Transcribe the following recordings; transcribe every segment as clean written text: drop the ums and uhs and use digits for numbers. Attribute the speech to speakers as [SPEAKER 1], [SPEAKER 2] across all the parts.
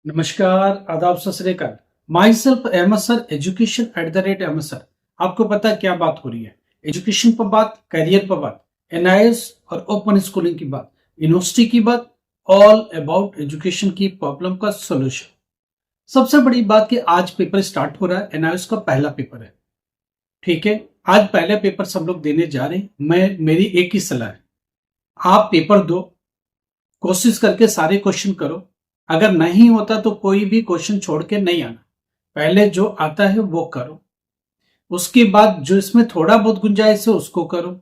[SPEAKER 1] नमस्कार, आदाब, सत श्री अकाल। Myself Ahmad sir, education @Ahmad sir. आपको पता है क्या बात हो रही है? एजुकेशन पर बात, करियर पर बात, एनआईएस और ओपन स्कूलिंग की बात, यूनिवर्सिटी की बात, ऑल अबाउट एजुकेशन की प्रॉब्लम का सोल्यूशन। सबसे बड़ी बात कि आज पेपर स्टार्ट हो रहा है, एनआईएस का पहला पेपर है। ठीक है, आज पहले पेपर सब लोग देने जा रहे हैं। मेरी एक ही सलाह है, आप पेपर दो, कोशिश करके सारे क्वेश्चन करो। अगर नहीं होता तो कोई भी क्वेश्चन छोड़ के नहीं आना, पहले जो आता है वो करो। उसके बाद जो इसमें थोड़ा बहुत गुंजाइश है उसको करो।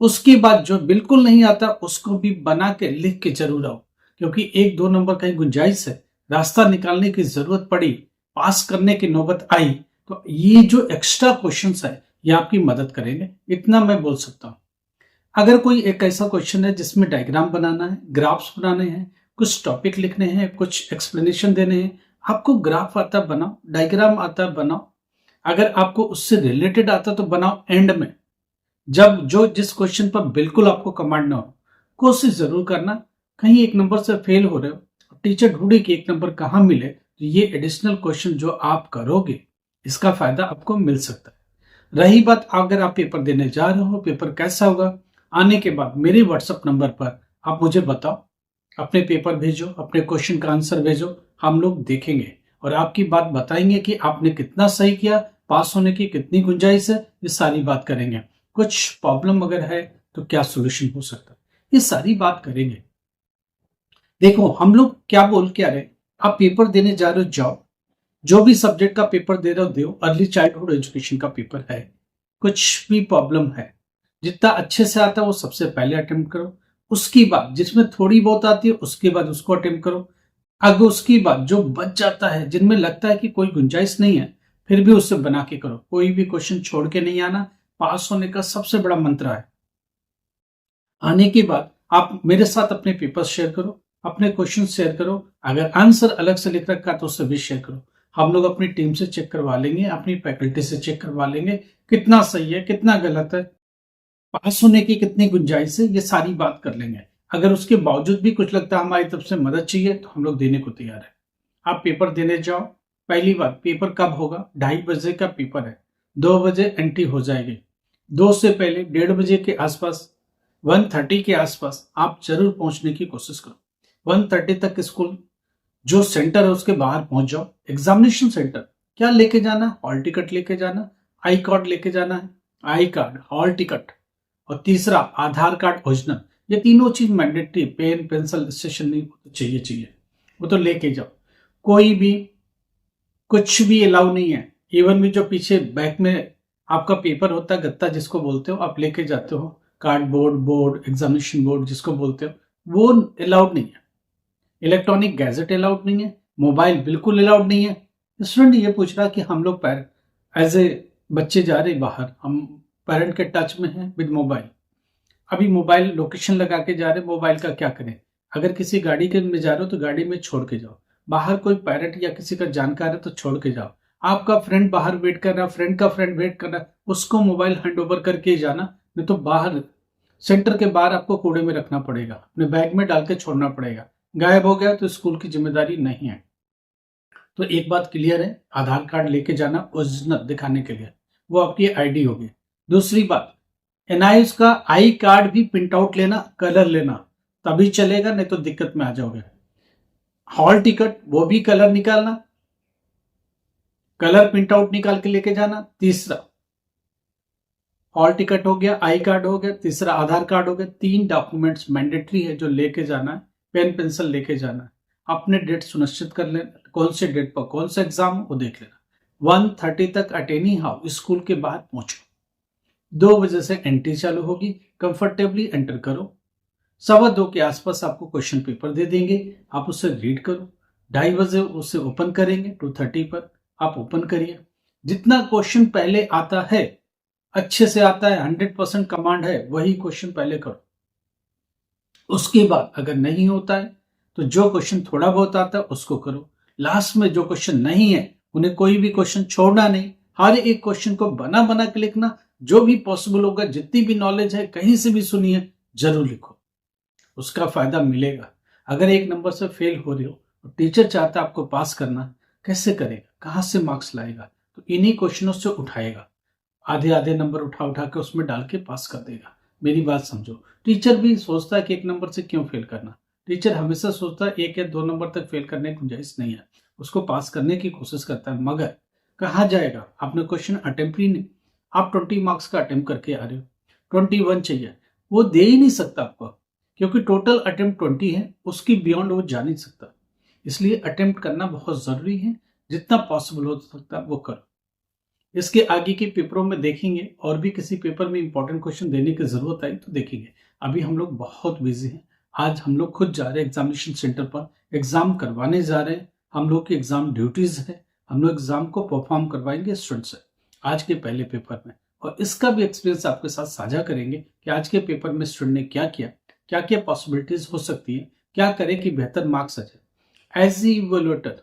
[SPEAKER 1] उसके बाद जो बिल्कुल नहीं आता उसको भी बना के लिख के जरूर आओ, क्योंकि एक दो नंबर कहीं गुंजाइश है, रास्ता निकालने की जरूरत पड़ी, पास करने की नौबत आई, तो ये जो एक्स्ट्रा क्वेश्चंस है ये आपकी मदद करेंगे, इतना मैं बोल सकता हूं। अगर कोई एक ऐसा क्वेश्चन है जिसमें डायग्राम बनाना है, ग्राफ्स बनाने हैं, कुछ टॉपिक लिखने हैं, कुछ एक्सप्लेनेशन देने हैं, आपको ग्राफ आता बनाओ, डायग्राम आता बनाओ। अगर आपको उससे रिलेटेड आता तो बनाओ। एंड में जब जो जिस क्वेश्चन पर बिल्कुल आपको कमांड ना हो, कोशिश जरूर करना। कहीं एक नंबर से फेल हो रहे हो, टीचर ढूंढे कि एक नंबर कहां मिले, तो ये एडिशनल क्वेश्चन जो आप करोगे इसका फायदा आपको मिल सकता है। रही बात अगर आप पेपर देने जा रहे हो, पेपर कैसा होगा, आने के बाद मेरे व्हाट्सएप नंबर पर आप मुझे बताओ, अपने पेपर भेजो, अपने क्वेश्चन का आंसर भेजो, हम लोग देखेंगे और आपकी बात बताएंगे कि आपने कितना सही किया, पास होने की कितनी गुंजाइश है, ये सारी बात करेंगे। कुछ प्रॉब्लम अगर है तो क्या सोल्यूशन हो सकता है, ये सारी बात करेंगे। देखो हम लोग क्या बोल के आ रहे, आप पेपर देने जा रहे हो जाओ, जो भी सब्जेक्ट का पेपर दे रहे हो दो। अर्ली चाइल्डहुड एजुकेशन का पेपर है, कुछ भी प्रॉब्लम है, जितना अच्छे से आता है वो सबसे पहले अटेम्प्ट करो। उसकी बाद जिसमें थोड़ी बहुत आती है उसके बाद उसको अटेम्प्ट करो। अगर उसकी बाद जो बच जाता है, जिनमें लगता है कि कोई गुंजाइश नहीं है, फिर भी उससे बना के करो। कोई भी क्वेश्चन छोड़ के नहीं आना, पास होने का सबसे बड़ा मंत्र है। आने के बाद आप मेरे साथ अपने पेपर शेयर करो, अपने क्वेश्चन शेयर करो। अगर आंसर अलग से लिख रखा तो उससे भी शेयर करो। हम लोग अपनी टीम से चेक करवा लेंगे, अपनी फैकल्टी से चेक करवा लेंगे कितना सही है कितना गलत है, पास होने की कितनी गुंजाइश है, ये सारी बात कर लेंगे। अगर उसके बावजूद भी कुछ लगता है हमारी तरफ से मदद चाहिए तो हम लोग देने को तैयार है। आप पेपर देने जाओ। पहली बात, पेपर कब होगा? 2:30 बजे का पेपर है, 2 बजे एंट्री हो जाएगी। 2 से पहले 1:30 बजे के आसपास, 1:30 के आसपास आप जरूर पहुंचने की कोशिश करो। 1:30 तक स्कूल जो सेंटर है उसके बाहर पहुंच जाओ। एग्जामिनेशन सेंटर क्या लेके जाना? हॉल टिकट लेके जाना, आई कार्ड लेके जाना है, आई कार्ड, हॉल टिकट, और तीसरा आधार कार्ड ओरिजिनल। ये तीनों चीज मैंडेटरी, पेन पेंसिल स्टेशन नहीं चाहिए, वो तो लेके जाओ। कोई भी कुछ भी अलाउ नहीं है। इवन भी जो पीछे बैक में आपका पेपर होता है, गत्ता जिसको बोलते हो, आप लेके जाते हो, कार्डबोर्ड, बोर्ड, एग्जामिनेशन बोर्ड जिसको बोलते हो, वो अलाउड नहीं है। इलेक्ट्रॉनिक गैजेट अलाउड नहीं है, मोबाइल बिल्कुल अलाउड नहीं है। स्टूडेंट ये पूछ रहा कि हम लोग एज ए बच्चे जा रहे बाहर, हम पेरेंट के टच में हैं विद मोबाइल। अभी मोबाइल लोकेशन लगा के जा रहे, मोबाइल का क्या करें? अगर किसी गाड़ी के में जा रहे हो तो गाड़ी में छोड़ के जाओ। बाहर कोई पेरेंट या किसी का जानकार है तो छोड़ के जाओ। आपका फ्रेंड बाहर वेट कर रहा, फ्रेंड का फ्रेंड वेट कर रहा, उसको मोबाइल हैंड ओवर करके जाना, नहीं तो बाहर सेंटर के बाहर आपको कूड़े में रखना पड़ेगा, अपने बैग में डाल के छोड़ना पड़ेगा। गायब हो गया तो स्कूल की जिम्मेदारी नहीं है। तो एक बात क्लियर है, आधार कार्ड लेके जाना ओरिजिनल दिखाने के लिए, वो आपकी आईडी होगी। दूसरी बात, एनआईएस का आई कार्ड भी प्रिंट आउट लेना, कलर लेना, तभी चलेगा, नहीं तो दिक्कत में आ जाओगे। हॉल टिकट वो भी कलर निकालना, कलर प्रिंट आउट निकाल के लेके जाना। तीसरा हॉल टिकट हो गया, आई कार्ड हो गया, तीसरा आधार कार्ड हो गया। 3 डॉक्यूमेंट्स मैंडेटरी है जो लेके जाना है। पेन पेंसिल लेके जाना है। अपने डेट सुनिश्चित कर लेना, कौन से डेट पर कौन सा एग्जाम वो देख लेना। 1:30 तक एट एनी हाउ स्कूल के बाहर पहुंचो। 2 बजे से एंट्री चालू होगी, कंफर्टेबली एंटर करो। 2:15 के आसपास आपको क्वेश्चन पेपर दे देंगे, आप उसे रीड करो। 2:30 बजे उसे ओपन करेंगे, 2:30 पर आप ओपन करिए। जितना क्वेश्चन पहले आता है, अच्छे से आता है, 100% कमांड है, वही क्वेश्चन पहले करो। उसके बाद अगर नहीं होता है तो जो क्वेश्चन थोड़ा बहुत आता है उसको करो। लास्ट में जो क्वेश्चन नहीं है उन्हें कोई भी क्वेश्चन छोड़ना नहीं, हर एक क्वेश्चन को बना बना के लिखना। जो भी पॉसिबल होगा, जितनी भी नॉलेज है कहीं से भी सुनिए, जरूर लिखो, उसका फायदा मिलेगा। अगर एक नंबर से फेल हो रहे हो टीचर चाहता है आपको पास करना, कैसे करेगा, कहाँ से मार्क्स लाएगा? तो इन्हीं क्वेश्चनों से उठाएगा, आधे आधे नंबर उठा उठा के उसमें डाल के पास कर देगा। मेरी बात समझो। टीचर भी सोचता है कि 1 नंबर से क्यों फेल करना। टीचर हमेशा सोचता है 1 या 2 नंबर तक फेल करने की गुंजाइश नहीं है, उसको पास करने की कोशिश करता है। मगर कहाँ जाएगा? आपने क्वेश्चन अटेम्प्ट ही नहीं, आप 20 मार्क्स का अटेम्प्ट करके आ रहे हो, 21 चाहिए, वो दे ही नहीं सकता आपको, क्योंकि टोटल अटेम्प्ट 20 है, उसकी बियॉन्ड वो जा नहीं सकता। इसलिए अटेम्प्ट करना बहुत जरूरी है, जितना पॉसिबल हो सकता है वो करो। इसके आगे के पेपरों में देखेंगे, और भी किसी पेपर में इंपॉर्टेंट क्वेश्चन देने की जरूरत आई तो देखेंगे। अभी हम लोग बहुत बिजी हैं। आज हम लोग खुद जा रहे हैं एग्जामिनेशन सेंटर पर, एग्जाम करवाने जा रहे हैं। हम लोग की एग्जाम ड्यूटीज है, हम लोग एग्जाम को परफॉर्म करवाएंगे स्टूडेंट से आज के पहले पेपर में। और इसका भी एक्सपीरियंस आपके साथ साझा करेंगे कि आज के पेपर में स्टूडेंट ने क्या किया, क्या क्या पॉसिबिलिटीज हो सकती है, क्या करें कि बेहतर मार्क्स आ जाए। एज इवैल्यूएटर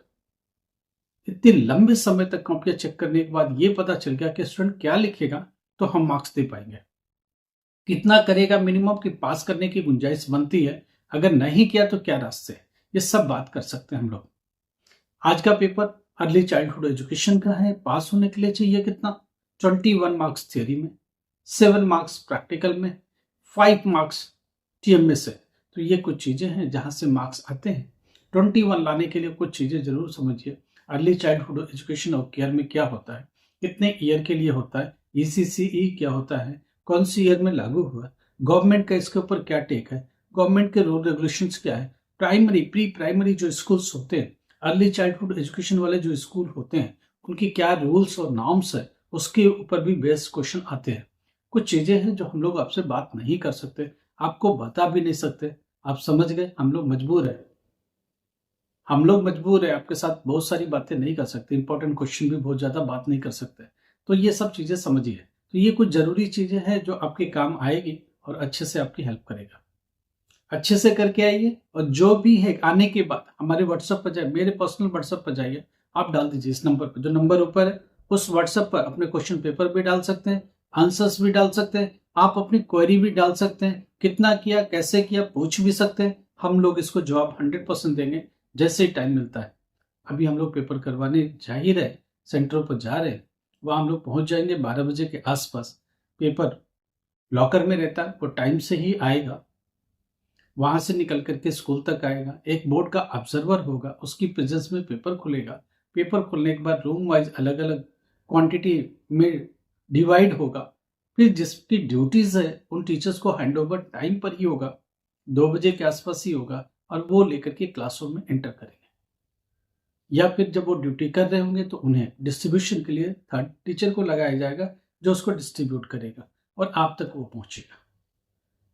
[SPEAKER 1] इतने लंबे समय तक कॉपियां चेक करने के बाद ये पता चल गया कि स्टूडेंट क्या लिखेगा तो हम मार्क्स दे पाएंगे, कितना करेगा मिनिमम कि पास करने की गुंजाइश बनती है, अगर नहीं किया तो क्या रास्ते, ये सब बात कर सकते हैं हम लोग। आज का पेपर अर्ली चाइल्डहुड एजुकेशन का है। पास होने के लिए चाहिए कितना? 21 मार्क्स थियोरी में, 7 मार्क्स प्रैक्टिकल में, 5 मार्क्स टीएमए से। तो ये कुछ चीजें हैं जहां से मार्क्स आते हैं। 21 लाने के लिए कुछ चीजें जरूर समझिए। अर्ली चाइल्डहुड एजुकेशन और केयर में क्या होता है, कितने ईयर के लिए होता है, ईसीसीई क्या होता है, कौन सी ईयर में लागू हुआ, गवर्नमेंट का इसके ऊपर क्या टेक है, गवर्नमेंट के रूल रेगुलेशंस क्या है, प्राइमरी प्री प्राइमरी जो स्कूल्स होते हैं, अर्ली चाइल्डहुड एजुकेशन वाले जो स्कूल होते हैं, उनकी क्या रूल्स और नॉर्म्स है, उसके ऊपर भी बेस्ड क्वेश्चन आते हैं। कुछ चीजें हैं जो हम लोग आपसे बात नहीं कर सकते, आपको बता भी नहीं सकते। आप समझ गए, हम लोग मजबूर है, हम लोग मजबूर है, आपके साथ बहुत सारी बातें नहीं कर सकते, इंपॉर्टेंट क्वेश्चन भी बहुत ज्यादा बात नहीं कर सकते। तो ये सब चीजें समझिए। तो ये कुछ जरूरी चीजें हैं जो आपके काम आएगी और अच्छे से आपकी हेल्प करेगा। अच्छे से करके आइए, और जो भी है आने के बाद हमारे व्हाट्सएप पर जाए, मेरे पर्सनल व्हाट्सएप पर जाइए, आप डाल दीजिए इस नंबर पर, जो नंबर ऊपर है उस व्हाट्सएप पर अपने क्वेश्चन पेपर भी डाल सकते हैं, आंसर्स भी डाल सकते हैं, आप अपनी क्वेरी भी डाल सकते हैं, कितना किया कैसे किया पूछ भी सकते हैं। हम लोग इसको जवाब 100% देंगे जैसे ही टाइम मिलता है। अभी हम लोग पेपर करवाने जा ही रहे, सेंटरों पर जा रहे हैं, वहां हम लोग पहुंच जाएंगे 12 बजे के आसपास। पेपर लॉकर में रहता है, वो टाइम से ही आएगा, वहां से निकल करके स्कूल तक आएगा। एक बोर्ड का ऑब्जर्वर होगा, उसकी प्रेजेंस में पेपर खुलेगा। पेपर खुलने के बाद रूम वाइज अलग अलग क्वांटिटी में डिवाइड होगा। फिर जिसकी ड्यूटीज है उन टीचर्स को हैंडओवर टाइम पर ही होगा, 2 बजे के आसपास ही होगा, और वो लेकर के क्लासरूम में एंटर करेंगे। या फिर जब वो ड्यूटी कर रहे होंगे तो उन्हें डिस्ट्रीब्यूशन के लिए थर्ड टीचर को लगाया जाएगा, जो उसको डिस्ट्रीब्यूट करेगा और आप तक वो पहुंचेगा।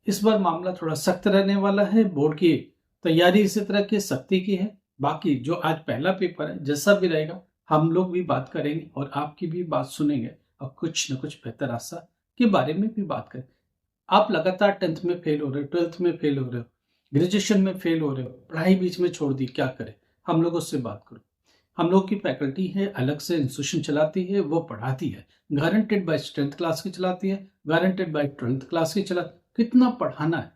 [SPEAKER 1] इस बार मामला थोड़ा सख्त रहने वाला है, बोर्ड की तैयारी इसी तरह की सख्ती की है। बाकी जो आज पहला पेपर है जैसा भी रहेगा, हम लोग भी बात करेंगे और आपकी भी बात सुनेंगे, और कुछ न कुछ बेहतर रास्ता के बारे में भी बात करें। आप लगातार 10th में फेल हो रहे हो, 12th में फेल हो रहे हो, ग्रेजुएशन में फेल हो रहे हो, पढ़ाई बीच में छोड़ दी, क्या करें? हम लोगों से बात करो। हम लोग की फैकल्टी है, अलग से इंस्टीट्यूशन चलाती है, वो पढ़ाती है, गारंटेड बाय 10th क्लास की चलाती है, गारंटेड बाय 12th क्लास की चलाती। कितना पढ़ाना है,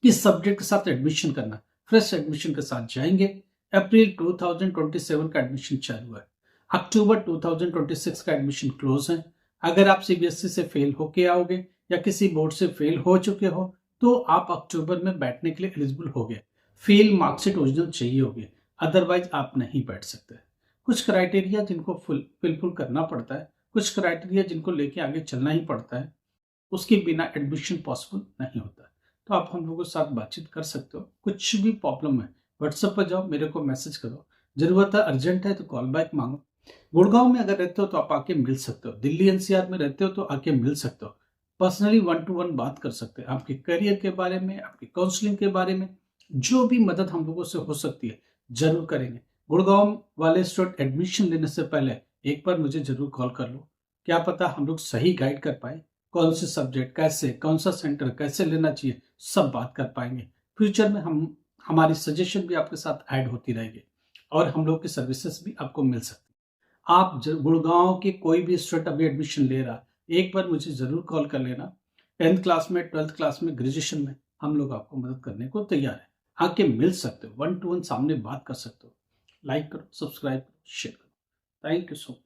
[SPEAKER 1] किस सब्जेक्ट के साथ एडमिशन करना, फ्रेश एडमिशन के साथ जाएंगे। अप्रैल 2027 का एडमिशन चालू है, अक्टूबर 2026 का एडमिशन क्लोज है। अगर आप सीबीएसई से फेल होके आओगे या किसी बोर्ड से फेल हो चुके हो तो आप अक्टूबर में बैठने के लिए एलिजिबल हो गए। फेल मार्कशीट ओरिजिनल चाहिए होगी, अदरवाइज आप नहीं बैठ सकते। कुछ क्राइटेरिया जिनको फुलफिल करना पड़ता है, कुछ क्राइटेरिया जिनको लेके आगे चलना ही पड़ता है, उसके बिना एडमिशन पॉसिबल नहीं होता। तो आप हम लोगों के साथ बातचीत कर सकते हो। कुछ भी प्रॉब्लम है व्हाट्सएप पर जाओ, मेरे को मैसेज करो, जरूरत है अर्जेंट है तो कॉल बैक मांगो। गुड़गांव में अगर रहते हो तो आप आके मिल सकते हो, दिल्ली एनसीआर में रहते हो तो आके मिल सकते हो, पर्सनली 1-to-1 बात कर सकते हैं आपके करियर के बारे में, आपकी काउंसलिंग के बारे में, जो भी मदद हम लोगों से हो सकती है जरूर करेंगे। गुड़गांव वाले स्टूडेंट एडमिशन लेने से पहले एक बार मुझे जरूर कॉल कर लो, क्या पता हम लोग सही गाइड कर पाए, कौन से सब्जेक्ट कैसे, कौन सा सेंटर कैसे लेना चाहिए, सब बात कर पाएंगे। फ्यूचर में हम हमारी सजेशन भी आपके साथ ऐड होती रहेगी और हम लोग की सर्विसेज भी आपको मिल सकती है। आप गुड़गांव के कोई भी स्टूडेंट अभी एडमिशन ले रहा, एक बार मुझे जरूर कॉल कर लेना। 10th क्लास में, 12th क्लास में, ग्रेजुएशन में हम लोग आपको मदद करने को तैयार है। आके मिल सकते हो, 1 to 1 सामने बात कर सकते हो। लाइक करो, सब्सक्राइब करो, शेयर करो। Thank you so much.